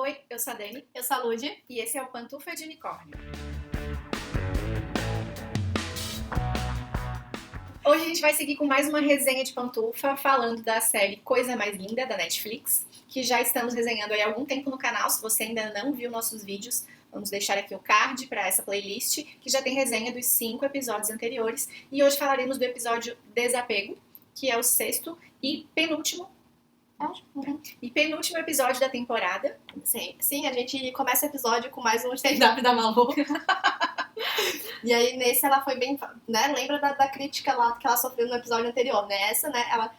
Oi, eu sou a Dani. Eu sou a Lud. E esse é o Pantufa de Unicórnio. Hoje a gente vai seguir com mais uma resenha de pantufa, falando da série Coisa Mais Linda, da Netflix, que já estamos resenhando há algum tempo no canal. Se você ainda não viu nossos vídeos, vamos deixar aqui o card para essa playlist, que já tem resenha dos 5 episódios anteriores. E hoje falaremos do episódio Desapego, que é o 6º e penúltimo episódio da temporada. Sim, a gente começa o episódio com mais um stand-up da Malu. E aí, nesse, ela foi bem... né? Lembra da crítica lá que ela sofreu no episódio anterior, né? Essa, né? Ela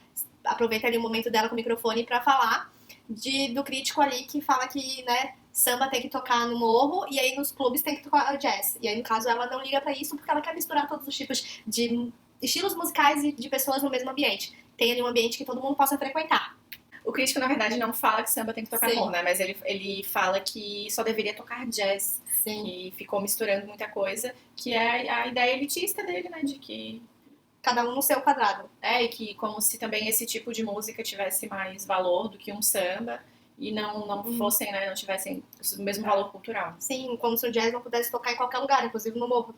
aproveita ali o momento dela com o microfone pra falar do crítico ali que fala que, né, samba tem que tocar no morro e aí nos clubes tem que tocar jazz. E aí, no caso, ela não liga pra isso porque ela quer misturar todos os tipos de estilos musicais e de pessoas no mesmo ambiente. Tem ali um ambiente que todo mundo possa frequentar. O crítico, na verdade, não fala que samba tem que tocar morro, né? Mas ele fala que só deveria tocar jazz. Sim. Que ficou misturando muita coisa, que é a ideia elitista dele, né? De que... cada um no seu quadrado. E que como se também esse tipo de música tivesse mais valor do que um samba e não fossem, né? Não tivessem o mesmo valor cultural. Sim, como se o jazz não pudesse tocar em qualquer lugar, inclusive no morro.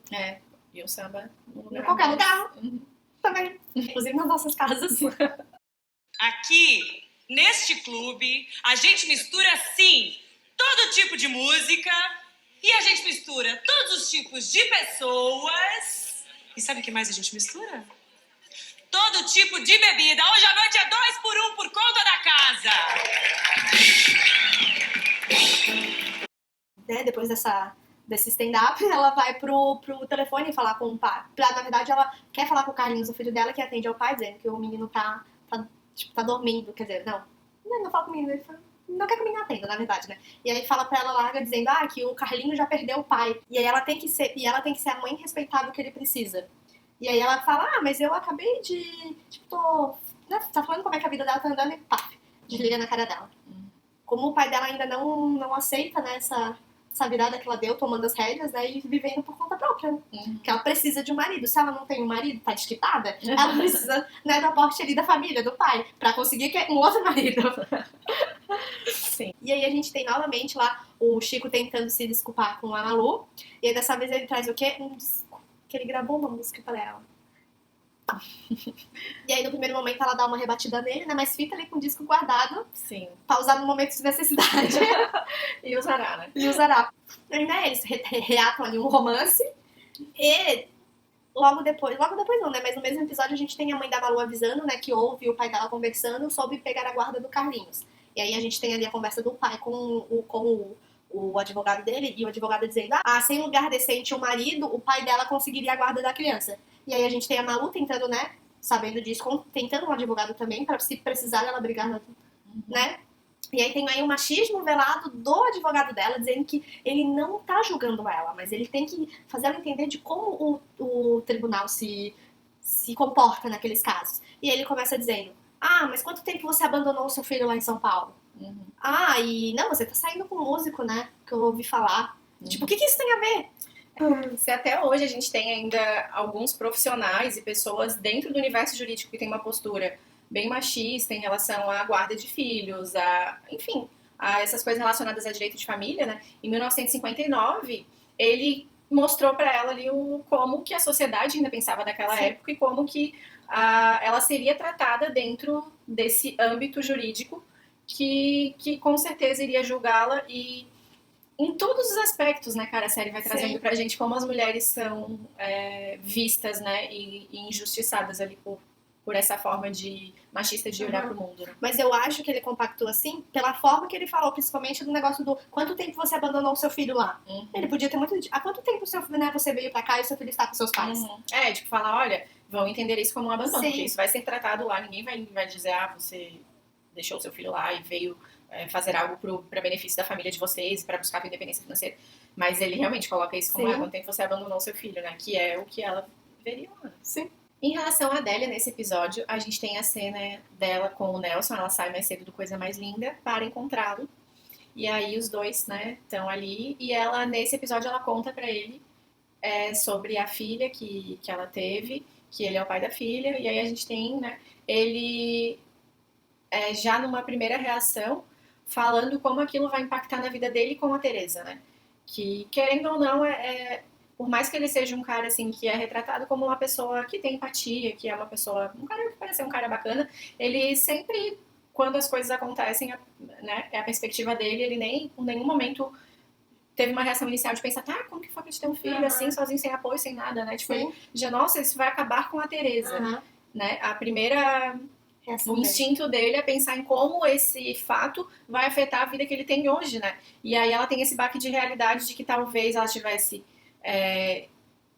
E o samba em qualquer lugar. Também. Inclusive nas nossas casas. Aqui, neste clube, a gente mistura, sim, todo tipo de música e a gente mistura todos os tipos de pessoas. E sabe o que mais a gente mistura? Todo tipo de bebida. Hoje à noite é 2 por 1 por conta da casa. Né, depois desse stand-up, ela vai pro telefone falar com o pai. Na verdade, ela quer falar com o Carlinhos, o filho dela, que atende ao pai, dizendo que o menino tá dormindo. Quer dizer, não fala com o menino, ele fala, não quer que o menino atenda, na verdade, né? E aí fala pra ela, larga, dizendo, que o Carlinhos já perdeu o pai. E aí ela tem que ser a mãe respeitável que ele precisa. E aí ela fala, mas eu acabei de, né, tá falando como é que a vida dela tá andando e pá, desliga na cara dela. Como o pai dela ainda não aceita, né, essa virada que ela deu, tomando as rédeas, né, e vivendo por conta própria, né? Que ela precisa de um marido. Se ela não tem um marido, tá desquitada, ela precisa, né, do aporte ali da família, do pai, pra conseguir um outro marido. Sim. E aí a gente tem novamente lá o Chico tentando se desculpar com a Malu, e aí dessa vez ele traz o quê? Que ele gravou uma música pra ela. E aí no primeiro momento ela dá uma rebatida nele, né, mas fica ali com o disco guardado. Sim. Pra usar no momento de necessidade. E usará, né? E usará. E, né, eles reatam ali um romance. E logo depois não, né? Mas no mesmo episódio a gente tem a mãe da Malu avisando, né, que ouve o pai dela conversando sobre pegar a guarda do Carlinhos. E aí a gente tem ali a conversa do pai com o advogado dele, e o advogado dizendo, sem lugar decente o marido, o pai dela conseguiria a guarda da criança. E aí a gente tem a Malu tentando, né, sabendo disso, tentando um advogado também, pra se precisar ela brigar, né? E aí tem aí o machismo velado do advogado dela, dizendo que ele não tá julgando ela, mas ele tem que fazer ela entender de como o tribunal se comporta naqueles casos. E aí ele começa dizendo, mas quanto tempo você abandonou o seu filho lá em São Paulo? E não, você tá saindo com um músico, né, que eu ouvi falar. Tipo, o que isso tem a ver? Se até hoje a gente tem ainda alguns profissionais e pessoas dentro do universo jurídico que tem uma postura bem machista em relação à guarda de filhos, enfim, a essas coisas relacionadas a direito de família, né? Em 1959, ele mostrou para ela ali como que a sociedade ainda pensava naquela época e como que ela seria tratada dentro desse âmbito jurídico que com certeza iria julgá-la e em todos os aspectos, né, cara, a série vai trazendo pra gente como as mulheres são vistas, né, e injustiçadas ali por essa forma machista de olhar pro mundo. Né? Mas eu acho que ele compactou assim pela forma que ele falou, principalmente do negócio do quanto tempo você abandonou o seu filho lá. Ele podia ter muito... Há quanto tempo você veio pra cá e o seu filho está com seus pais? Tipo, falar, olha, vão entender isso como um abandono, porque isso vai ser tratado lá, ninguém vai dizer, você deixou o seu filho lá e veio fazer algo para benefício da família de vocês, para buscar a independência financeira. Mas ele realmente coloca isso como quanto tempo você abandonou o seu filho, né? Que é o que ela veria lá. Sim. Em relação à Adélia, nesse episódio, a gente tem a cena dela com o Nelson, ela sai mais cedo do Coisa Mais Linda para encontrá-lo. E aí os dois, né, estão ali. E ela, nesse episódio, ela conta para ele sobre a filha que ela teve, que ele é o pai da filha. E aí a gente tem, né, ele já numa primeira reação, falando como aquilo vai impactar na vida dele com a Teresa, né? Que, querendo ou não, por mais que ele seja um cara, assim, que é retratado como uma pessoa que tem empatia, que é uma pessoa, um cara que parece ser um cara bacana, ele sempre, quando as coisas acontecem, né, é a perspectiva dele, ele nem, em nenhum momento teve uma reação inicial de pensar, tá, como que foi de ter um filho assim, sozinho, sem apoio, sem nada, né? Tipo, ele já, nossa, isso vai acabar com a Teresa, né? A primeira... O instinto dele é pensar em como esse fato vai afetar a vida que ele tem hoje, né? E aí ela tem esse baque de realidade de que talvez ela tivesse...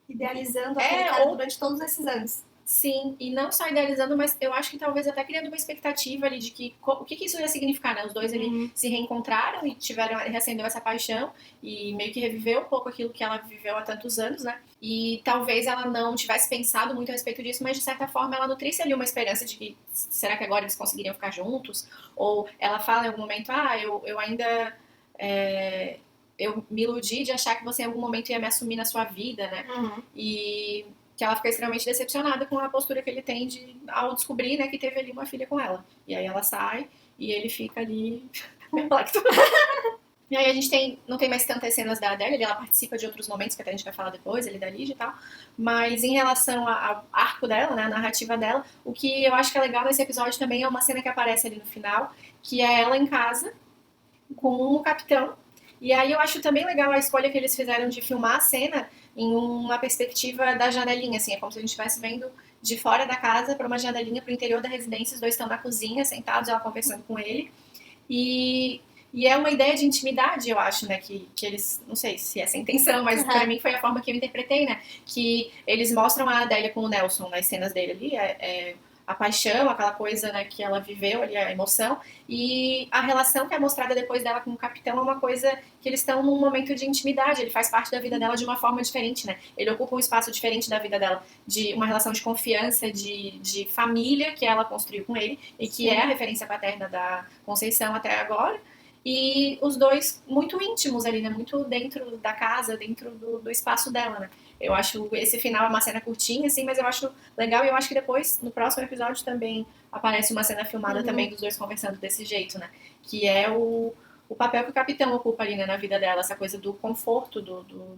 idealizando aquele cara durante todos esses anos. Sim, e não só idealizando, mas eu acho que talvez até criando uma expectativa ali de que o que isso ia significar, né? Os dois ali se reencontraram e reacendeu essa paixão e meio que reviveu um pouco aquilo que ela viveu há tantos anos, né? E talvez ela não tivesse pensado muito a respeito disso, mas de certa forma ela nutrisse ali uma esperança de que será que agora eles conseguiriam ficar juntos? Ou ela fala em algum momento, eu ainda... eu me iludi de achar que você em algum momento ia me assumir na sua vida, né? E que ela fica extremamente decepcionada com a postura que ele tem ao descobrir, né, que teve ali uma filha com ela. E aí ela sai e ele fica ali perplexo. E aí a gente não tem mais tantas cenas da Adélia, ela participa de outros momentos que até a gente vai falar depois, ele da Lígia e tal. Mas em relação ao arco dela, né, a narrativa dela, o que eu acho que é legal nesse episódio também é uma cena que aparece ali no final, que é ela em casa com o capitão. E aí eu acho também legal a escolha que eles fizeram de filmar a cena em uma perspectiva da janelinha, assim, é como se a gente estivesse vendo de fora da casa para uma janelinha para o interior da residência, os dois estão na cozinha, sentados, ela conversando com ele, e é uma ideia de intimidade, eu acho, né, que eles, não sei se essa é a intenção, mas para mim foi a forma que eu interpretei, né, que eles mostram a Adélia com o Nelson nas cenas dele ali, a paixão, aquela coisa, né, que ela viveu ali, a emoção, e a relação que é mostrada depois dela com o capitão é uma coisa que eles estão num momento de intimidade, ele faz parte da vida dela de uma forma diferente, né, ele ocupa um espaço diferente da vida dela, de uma relação de confiança, de família que ela construiu com ele, e que é a referência paterna da Conceição até agora, e os dois muito íntimos ali, né, muito dentro da casa, dentro do espaço dela, né. Eu acho esse final é uma cena curtinha, assim, mas eu acho legal e eu acho que depois, no próximo episódio, também aparece uma cena filmada também dos dois conversando desse jeito, né? Que é o papel que o capitão ocupa ali, né, na vida dela, essa coisa do conforto,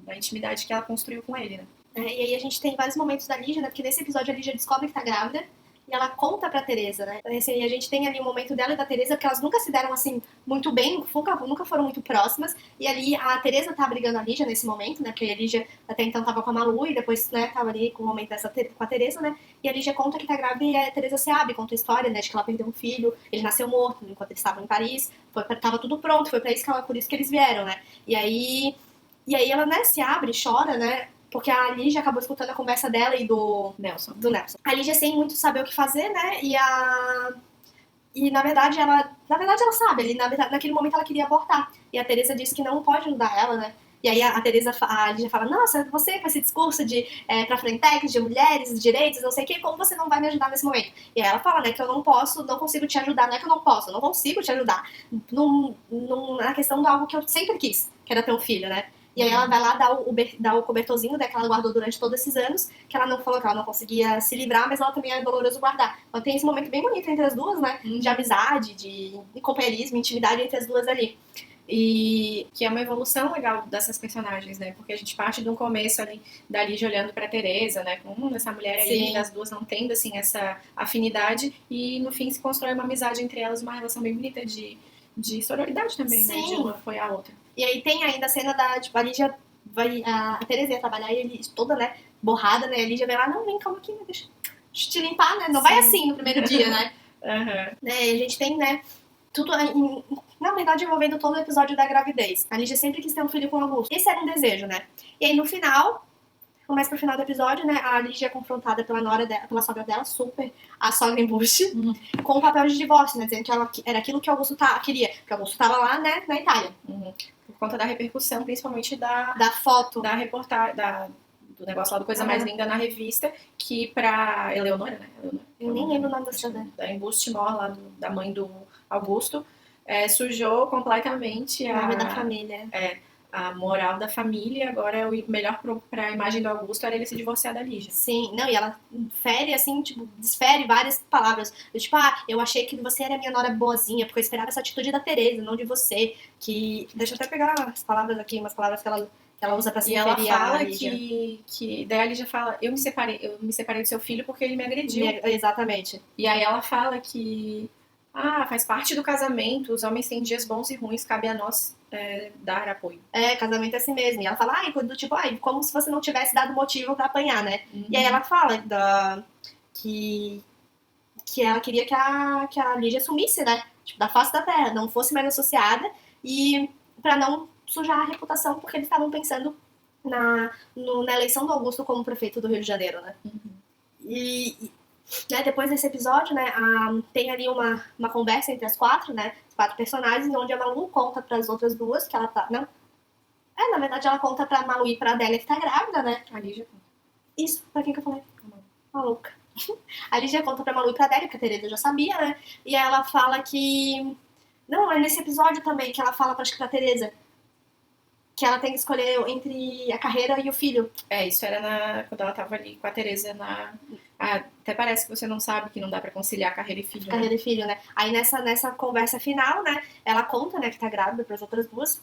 da intimidade que ela construiu com ele, né? E aí a gente tem vários momentos da Lígia, né? Porque nesse episódio a Lígia descobre que tá grávida. E ela conta pra Teresa, né? Assim, a gente tem ali o momento dela e da Teresa, porque elas nunca se deram, assim, muito bem, nunca foram muito próximas. E ali a Teresa tá brigando a Lígia nesse momento, né? Porque a Lígia até então tava com a Malu e depois, né, tava ali com o momento com a Teresa, né? E a Lígia conta que tá grávida e a Teresa se abre, conta a história, né? De que ela perdeu um filho, ele nasceu morto enquanto eles estavam em Paris. Tava tudo pronto, foi por isso que eles vieram, né? E aí ela, né, se abre, chora, né? Porque a Lígia acabou escutando a conversa dela e do Nelson. A Lígia sem muito saber o que fazer, né? E na verdade ela sabe, naquele momento ela queria abortar. E a Teresa disse que não pode ajudar ela, né? E aí a Lígia fala, nossa, você com esse discurso de pra Frentex, de mulheres, de direitos, não sei o que, como você não vai me ajudar nesse momento? E aí ela fala, né, que eu não consigo te ajudar, não é que eu não consigo te ajudar. Na questão de algo que eu sempre quis, que era ter um filho, né? E aí ela vai lá dar o cobertorzinho, né, que ela guardou durante todos esses anos, que ela não falou que ela não conseguia se livrar, mas ela também é doloroso guardar. Então tem esse momento bem bonito entre as duas, né, de amizade, de companheirismo, intimidade entre as duas ali. E que é uma evolução legal dessas personagens, né, porque a gente parte de um começo ali, da Lígia olhando pra Teresa, né, com essa mulher ali, das duas não tendo, assim, essa afinidade, e no fim se constrói uma amizade entre elas, uma relação bem bonita de sororidade também, né, de uma foi a outra. E aí tem ainda a cena da, tipo, a Lígia a Teresa ia trabalhar e ele toda, né, borrada, né, a Lígia vai lá, não, vem, calma aqui, deixa eu te limpar, né, não vai assim no primeiro dia, né. Né, e a gente tem, né, tudo, na verdade, envolvendo todo o episódio da gravidez. A Lígia sempre quis ter um filho com o Augusto. Esse era um desejo, né. E aí no final, mais pro final do episódio, né, a Lígia é confrontada pela sogra dela, a sogra embuste, com o papel de divórcio, né, dizendo que ela era aquilo que o Augusto queria, porque o Augusto tava lá, né, na Itália. Por conta da repercussão, principalmente da foto, da reportagem, do negócio lá do Coisa Mais Linda na revista, que pra Eleonora, né, eu nem lembro o nome da cidade. Da Embuste Mor, lá da mãe do Augusto, sujou completamente o nome da família. a moral da família, agora o melhor pra imagem do Augusto era ele se divorciar da Lígia. Sim, não, e ela fere, assim, tipo, desfere várias palavras. Tipo, eu achei que você era minha nora boazinha, porque eu esperava essa atitude da Tereza, não de você. Que. Deixa eu até pegar as palavras aqui, umas palavras que ela usa pra se E ela referir à fala Lígia. daí a Lígia fala, eu me separei do seu filho porque ele me agrediu. Exatamente. E aí ela fala que faz parte do casamento, os homens têm dias bons e ruins, cabe a nós dar apoio. Casamento é assim mesmo. E ela fala, como se você não tivesse dado motivo pra apanhar, né? Uhum. E aí ela fala que ela queria que a Lígia sumisse, né? Tipo, da face da terra, não fosse mais associada e pra não sujar a reputação, porque eles estavam pensando na eleição do Augusto como prefeito do Rio de Janeiro, né? Uhum. E né, depois desse episódio, né, tem ali uma conversa entre as quatro, né? Os 4 personagens, onde a Malu conta pras outras duas que ela tá. Não. Na verdade, ela conta pra Malu e pra Adélia que tá grávida, né? A Lígia. Isso, pra quem que eu falei? Maluca. A Lígia conta pra Malu e pra Adélia, que a Tereza já sabia, né? E ela fala que. Não, é nesse episódio também que ela fala, acho que pra Tereza, que ela tem que escolher entre a carreira e o filho. Isso era quando ela tava ali com a Tereza até parece que você não sabe que não dá pra conciliar carreira e filho. Carreira e filho, né? Aí nessa conversa final, né, ela conta, né, que tá grávida pras outras duas,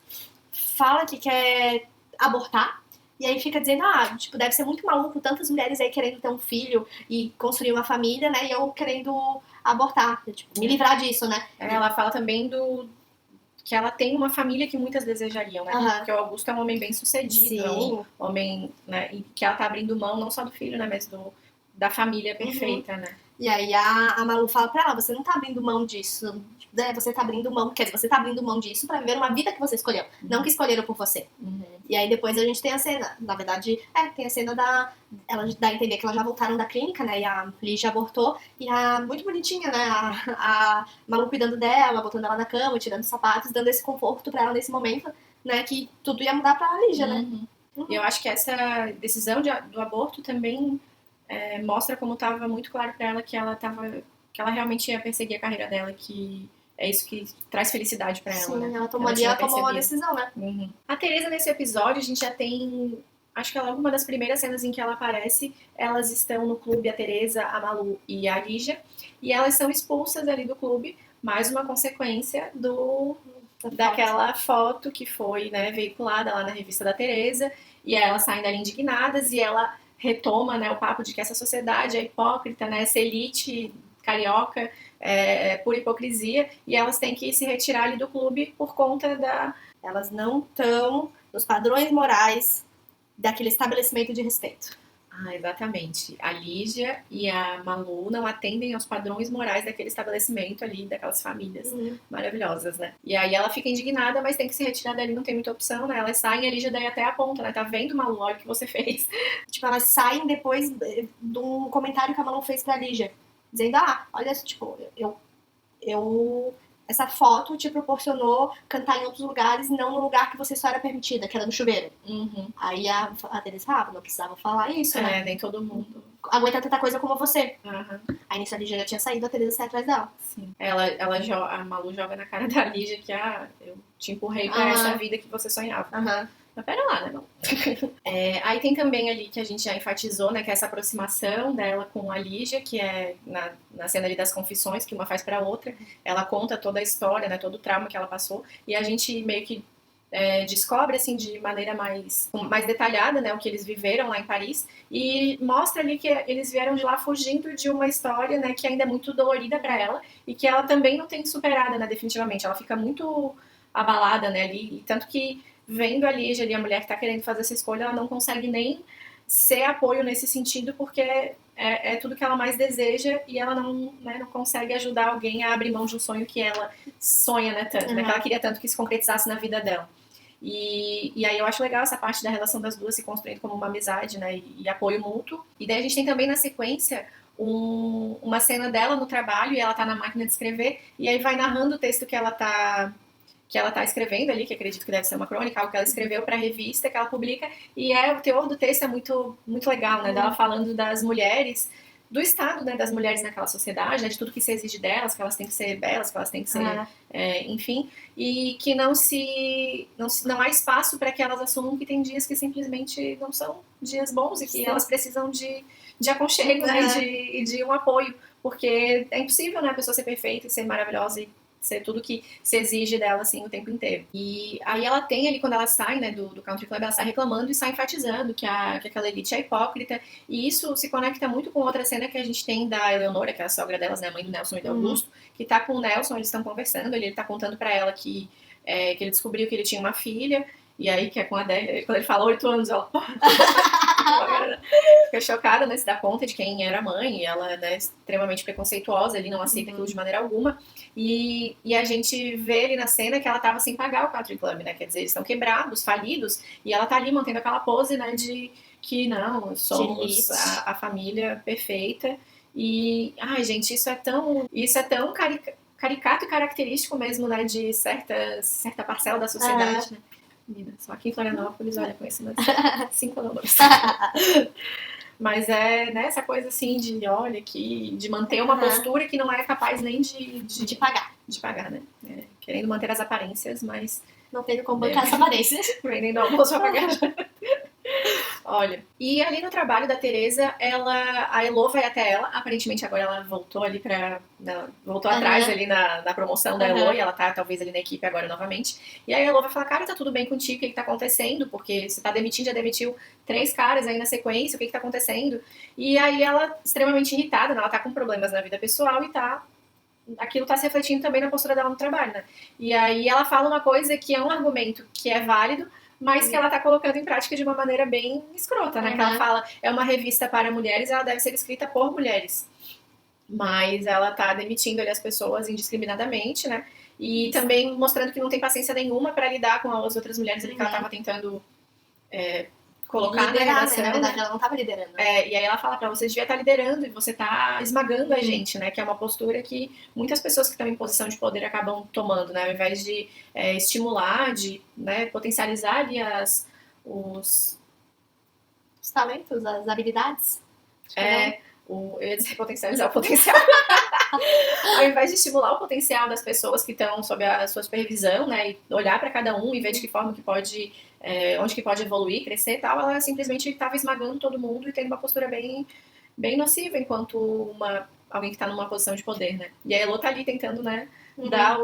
fala que quer abortar, e aí fica dizendo, tipo, deve ser muito maluco tantas mulheres aí querendo ter um filho e construir uma família, né, e eu querendo abortar, tipo, me livrar disso, né? Ela fala também que ela tem uma família que muitas desejariam, né? Uhum. Porque o Augusto é um homem bem sucedido, é um homem, né? E que ela tá abrindo mão não só do filho, né? Mas da família perfeita, né? E aí a Malu fala pra ela, você não tá abrindo mão disso, né? Você tá abrindo mão, você tá abrindo mão disso pra viver uma vida que você escolheu, não que escolheram por você. E aí depois a gente tem a cena, na verdade, tem a cena ela dá a entender que elas já voltaram da clínica, né? E a Lígia abortou, e muito bonitinha, né? A Malu cuidando dela, botando ela na cama, tirando os sapatos, dando esse conforto pra ela nesse momento, né? Que tudo ia mudar pra Lígia, né? E eu acho que essa decisão do aborto também mostra como estava muito claro para ela que ela realmente ia perseguir a carreira dela, que é isso que traz felicidade para ela. Sim, né? ela tomou uma decisão, né? A Tereza, nesse episódio, a gente já tem, acho que uma das primeiras cenas em que ela aparece, elas estão no clube, a Tereza, a Malu e a Lígia, e elas são expulsas ali do clube, mais uma consequência daquela foto que foi, né, veiculada lá na revista da Tereza, e aí elas saem dali indignadas, e ela retoma, né, o papo de que essa sociedade é hipócrita, né, essa elite carioca por hipocrisia, e elas têm que se retirar ali do clube por conta Elas não estão nos padrões morais daquele estabelecimento de respeito. Exatamente. A Lígia e a Malu não atendem aos padrões morais daquele estabelecimento ali, daquelas famílias maravilhosas, né? E aí ela fica indignada, mas tem que se retirar dali, não tem muita opção, né? Elas saem e a Lígia daí até aponta, né? Tá vendo, Malu? Olha o que você fez. Tipo, elas saem depois de um comentário que a Malu fez pra Lígia, dizendo, olha, tipo, essa foto te proporcionou cantar em outros lugares, não no lugar que você só era permitida, que era no chuveiro. Aí a Teresa falava, não precisava falar isso, né? Nem todo mundo aguenta tanta coisa como você. Aí nisso a Lígia já tinha saído, a Teresa sai atrás dela. Sim. A Malu joga na cara da Lígia que eu te empurrei pra essa vida que você sonhava. Mas pera lá, né, não? Aí tem também ali que a gente já enfatizou, né, que é essa aproximação dela com a Lígia, que é na cena ali das confissões, que uma faz pra outra. Ela conta toda a história, né, todo o trauma que ela passou, e a gente meio que descobre, assim, de maneira mais detalhada, né, o que eles viveram lá em Paris, e mostra ali que eles vieram de lá fugindo de uma história, né, que ainda é muito dolorida pra ela, e que ela também não tem superada, né, definitivamente. Ela fica muito abalada, né, ali, e tanto que vendo a Lígia ali, a mulher que tá querendo fazer essa escolha, ela não consegue nem ser apoio nesse sentido, porque é tudo que ela mais deseja, e ela não consegue ajudar alguém a abrir mão de um sonho que ela sonha, né, tanto, né, que ela queria tanto que se concretizasse na vida dela. E aí eu acho legal essa parte da relação das duas se construindo como uma amizade, né, e apoio mútuo. E daí a gente tem também na sequência uma cena dela no trabalho, e ela tá na máquina de escrever, e aí vai narrando o texto que ela tá escrevendo ali, que acredito que deve ser uma crônica, algo que ela escreveu para a revista que ela publica, e o teor do texto é muito, muito legal, né, dela falando das mulheres do estado, né, das mulheres naquela sociedade, né, de tudo que se exige delas, que elas têm que ser belas, que elas têm que ser, enfim, e que não há espaço para que elas assumam que tem dias que simplesmente não são dias bons e que elas precisam de aconchego, né, e de um apoio, porque é impossível, né, a pessoa ser perfeita e ser maravilhosa e ser tudo que se exige dela, assim, o tempo inteiro. E aí ela tem ali, quando ela sai, né, do country club, ela sai reclamando e sai enfatizando que aquela elite é hipócrita, e isso se conecta muito com outra cena que a gente tem da Eleonora, que é a sogra delas, né, a mãe do Nelson e do Augusto, que tá com o Nelson, eles estão conversando, ele tá contando pra ela que ele descobriu que ele tinha uma filha, e aí, que é com a Adélia, quando ele fala 8 anos, ela fica chocada, né, se dá conta de quem era a mãe, e ela, né, extremamente preconceituosa, ele não aceita aquilo de maneira alguma, e a gente vê ali na cena que ela tava sem pagar o country club, né, quer dizer, eles estão quebrados, falidos, e ela tá ali mantendo aquela pose, né, de que não, somos a família perfeita, e, ai, gente, isso é tão caricato e característico mesmo, né, de certa parcela da sociedade, né. Menina, só aqui em Florianópolis, olha, conheço umas 5 alunos. Mas né, essa coisa assim de, olha, de manter uma postura que não é capaz nem de pagar. De pagar, né? Querendo manter as aparências, mas não tendo como bancar as aparências. Vendendo almoço pra pagar. Olha, e ali no trabalho da Tereza, a Elo vai até ela, aparentemente agora ela voltou ali voltou atrás ali na promoção da Elo, e ela tá talvez ali na equipe agora novamente, e aí a Elo vai falar, cara, tá tudo bem contigo, o que tá acontecendo, porque você tá demitindo, já demitiu 3 caras aí na sequência, o que tá acontecendo, e aí ela, extremamente irritada, né, ela tá com problemas na vida pessoal e aquilo tá se refletindo também na postura dela no trabalho, né, e aí ela fala uma coisa que é um argumento que é válido, mas que ela tá colocando em prática de uma maneira bem escrota, né? Que ela fala, é uma revista para mulheres, ela deve ser escrita por mulheres. Mas ela tá demitindo ali as pessoas indiscriminadamente, né? E também mostrando que não tem paciência nenhuma para lidar com as outras mulheres ali que ela tava tentando colocar na redação. Na verdade, ela não tava liderando. E aí ela fala pra você devia estar liderando e você tá esmagando a gente, né? Que é uma postura que muitas pessoas que estão em posição de poder acabam tomando, né? Ao invés de estimular, de potencializar ali os talentos, as habilidades. Eu ia dizer potencializar o potencial. Ao invés de estimular o potencial das pessoas que estão sob a sua supervisão, né, e olhar para cada um e ver de que forma que pode, onde que pode evoluir, crescer e tal, ela simplesmente estava esmagando todo mundo e tendo uma postura bem, bem nociva enquanto alguém que está numa posição de poder, né. E a Elo tá ali tentando, né, dar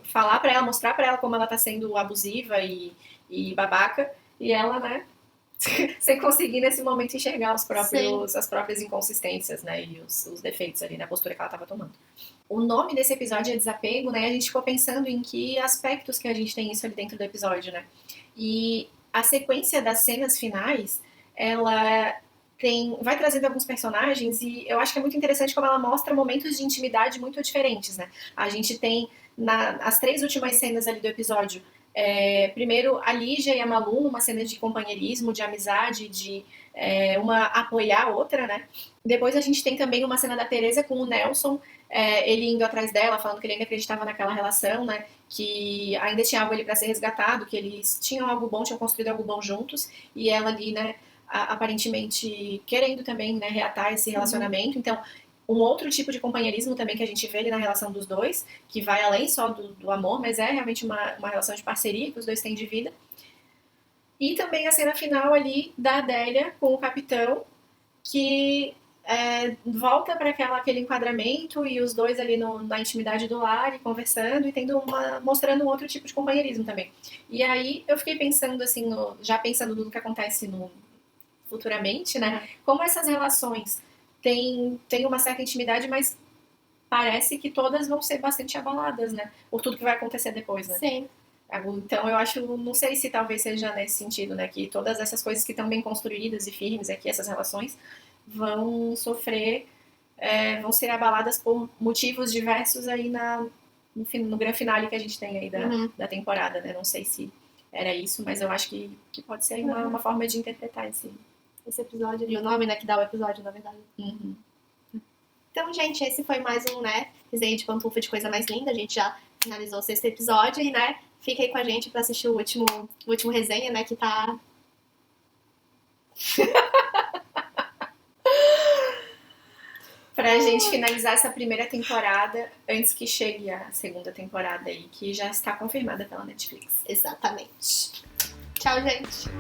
falar para ela, mostrar para ela como ela tá sendo abusiva e babaca, e ela, né, sem conseguir nesse momento enxergar as próprias inconsistências, né, e os defeitos ali na postura que ela estava tomando. O nome desse episódio é Desapego, né, a gente ficou pensando em que aspectos que a gente tem isso ali dentro do episódio, né, e a sequência das cenas finais, ela vai trazendo alguns personagens e eu acho que é muito interessante como ela mostra momentos de intimidade muito diferentes, né, a gente tem as 3 últimas cenas ali do episódio, primeiro a Lígia e a Malu numa cena de companheirismo, de amizade, de uma apoiar a outra, né? Depois a gente tem também uma cena da Tereza com o Nelson, ele indo atrás dela, falando que ele ainda acreditava naquela relação, né? Que ainda tinha algo ali para ser resgatado, que eles tinham algo bom, tinham construído algo bom juntos, e ela ali, né, aparentemente querendo também, né, reatar esse relacionamento. Então, um outro tipo de companheirismo também que a gente vê ali na relação dos dois, que vai além só do amor, mas é realmente uma relação de parceria que os dois têm de vida. E também a cena final ali da Adélia com o capitão, que volta para aquele enquadramento e os dois ali na intimidade do lar e conversando e mostrando um outro tipo de companheirismo também. E aí eu fiquei pensando assim, já pensando no que acontece futuramente, né? Como essas relações tem uma certa intimidade, mas parece que todas vão ser bastante abaladas, né? Por tudo que vai acontecer depois, né? Sim. Então eu acho, não sei se talvez seja nesse sentido, né? Que todas essas coisas que estão bem construídas e firmes aqui, essas relações, vão sofrer, vão ser abaladas por motivos diversos aí no grande finale que a gente tem aí da temporada, né? Não sei se era isso, mas eu acho que pode ser uma forma de interpretar esse episódio. E o nome, né, que dá o episódio, na verdade. Então, gente, esse foi mais um, né, resenha de pantufa de coisa mais linda. A gente já finalizou o 6º episódio e, né, fica aí com a gente pra assistir o último resenha, né, que tá... Pra gente finalizar essa primeira temporada antes que chegue a segunda temporada aí, que já está confirmada pela Netflix. Exatamente. Tchau, gente.